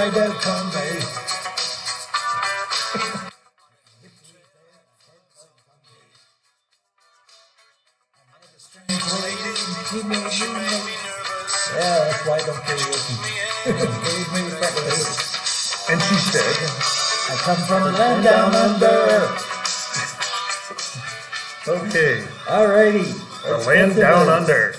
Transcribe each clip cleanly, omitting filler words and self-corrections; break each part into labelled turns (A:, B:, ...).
A: ride a convoy. Yeah, that's why I don't play with you.
B: And she said,
A: I come from the land down under.
B: Okay.
A: Alrighty.
B: The land down under.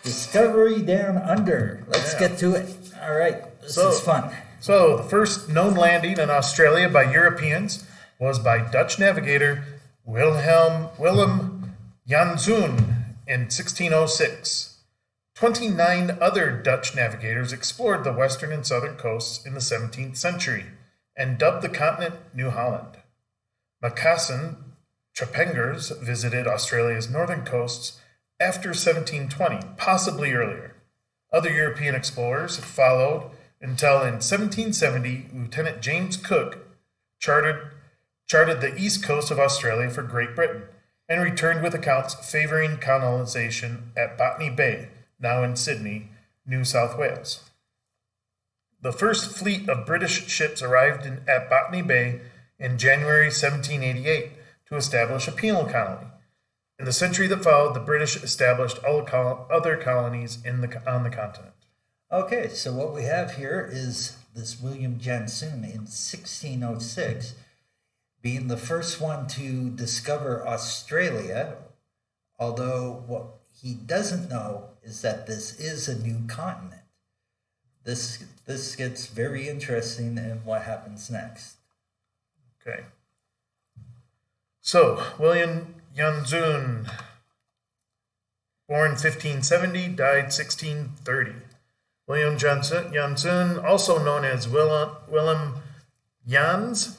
A: Discovery down under. Let's get to it. All right. This is fun.
B: So the first known landing in Australia by Europeans was by Dutch navigator Willem Janszoon in 1606. 29 other Dutch navigators explored the western and southern coasts in the 17th century and dubbed the continent New Holland. Macassan Trapengers visited Australia's northern coasts after 1720, possibly earlier. Other European explorers followed until in 1770, Lieutenant James Cook charted the east coast of Australia for Great Britain and returned with accounts favoring colonization at Botany Bay, now in Sydney, New South Wales. The first fleet of British ships arrived at Botany Bay in January 1788 to establish a penal colony. In the century that followed, the British established other colonies on the continent.
A: Okay, so what we have here is this William Janszoon in 1606 being the first one to discover Australia, although what he doesn't know is that this is a new continent. This gets very interesting in what happens next.
B: Okay. So, William Janszoon, born 1570, died 1630. William Janszoon, also known as Willem Jans,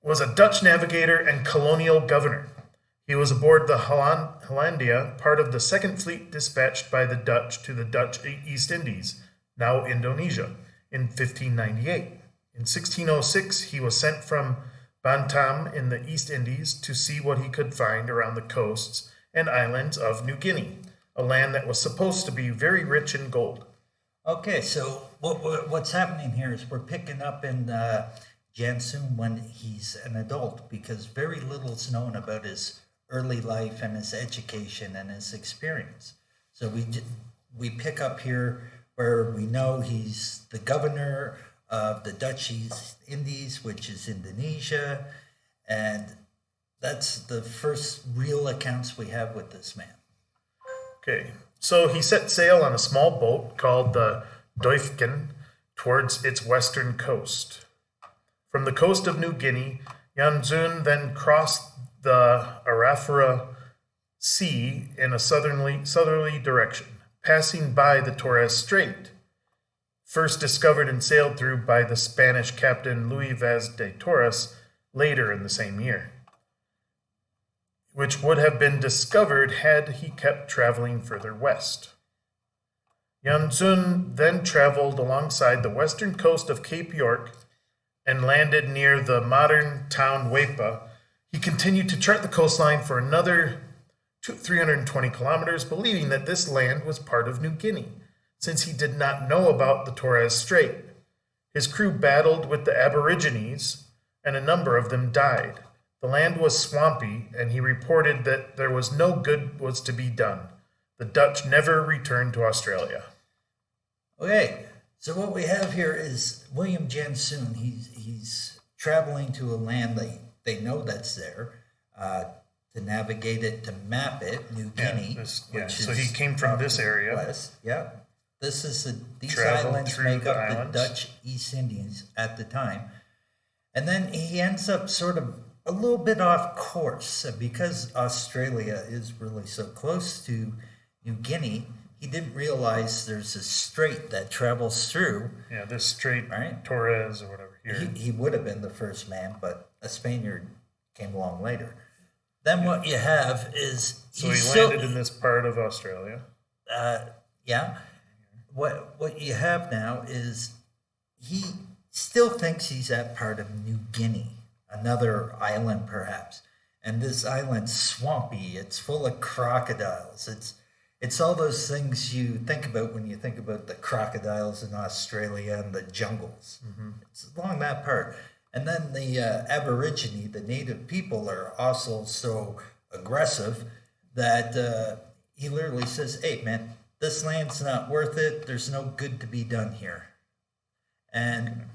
B: was a Dutch navigator and colonial governor. He was aboard the Hollandia, part of the second fleet dispatched by the Dutch to the Dutch East Indies, now Indonesia, in 1598. In 1606, he was sent from Bantam in the East Indies to see what he could find around the coasts and islands of New Guinea, a land that was supposed to be very rich in gold.
A: Okay, so what's happening here is we're picking up in Janszoon when he's an adult, because very little is known about his early life and his education and his experience. So we pick up here where we know he's the governor of the Dutch East Indies, which is Indonesia, and that's the first real accounts we have with this man.
B: Okay, so he set sail on a small boat called the Duifken towards its western coast. From the coast of New Guinea, Janszoon then crossed the Arafura Sea in a southerly direction, passing by the Torres Strait, first discovered and sailed through by the Spanish captain Luis Vaz de Torres later in the same year, which would have been discovered had he kept traveling further west. Janszoon then traveled alongside the western coast of Cape York and landed near the modern town Weipa. He continued to chart the coastline for another 320 kilometers, believing that this land was part of New Guinea, since he did not know about the Torres Strait. His crew battled with the Aborigines, and a number of them died. The land was swampy, and he reported that there was no good was to be done. The Dutch never returned to Australia.
A: Okay, so what we have here is William Janszoon. He's traveling to a land they know that's there, to navigate it, to map it, New Guinea.
B: So he came from this area.
A: West. Yeah. These
B: Traveled
A: islands
B: through
A: make
B: the
A: up
B: islands.
A: the Dutch East Indies at the time. And then he ends up sort of a little bit off course, because Australia is really so close to New Guinea. He didn't realize there's a strait that travels through.
B: Yeah, this strait,
A: right?
B: Torres or whatever here.
A: He would have been the first man, but a Spaniard came along later. Then what you have is...
B: So he landed in this part of Australia.
A: Yeah. What you have now is he still thinks he's at part of New Guinea, another island perhaps. And this island's swampy. It's full of crocodiles. It's all those things you think about when you think about the crocodiles in Australia and the jungles. It's along that part. And then the Aborigine, the native people, are also so aggressive that he literally says, hey, man, this land's not worth it. There's no good to be done here. And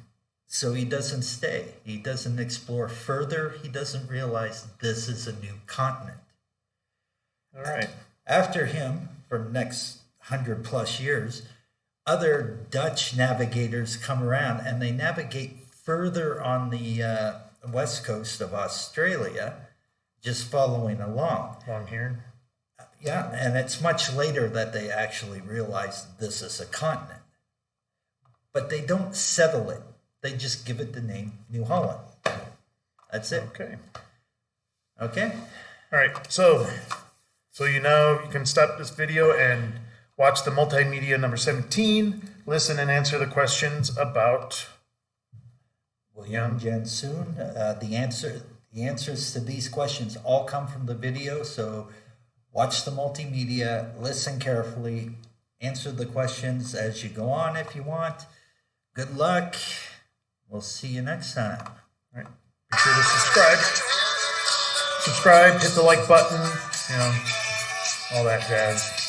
A: so he doesn't stay. He doesn't explore further. He doesn't realize this is a new continent.
B: All right.
A: After him, for the next 100+ years, other Dutch navigators come around and they navigate further on the west coast of Australia, just following along.
B: Long here.
A: Yeah, and it's much later that they actually realize this is a continent. But they don't settle it. They just give it the name New Holland. That's it.
B: Okay.
A: Okay?
B: All right. So you can stop this video and watch the multimedia number 17, listen and answer the questions about
A: William Jansoon. The answers to these questions all come from the video, so watch the multimedia, listen carefully, answer the questions as you go on if you want. Good luck. We'll see you next time.
B: All right. Be sure to subscribe, hit the like button, all that jazz.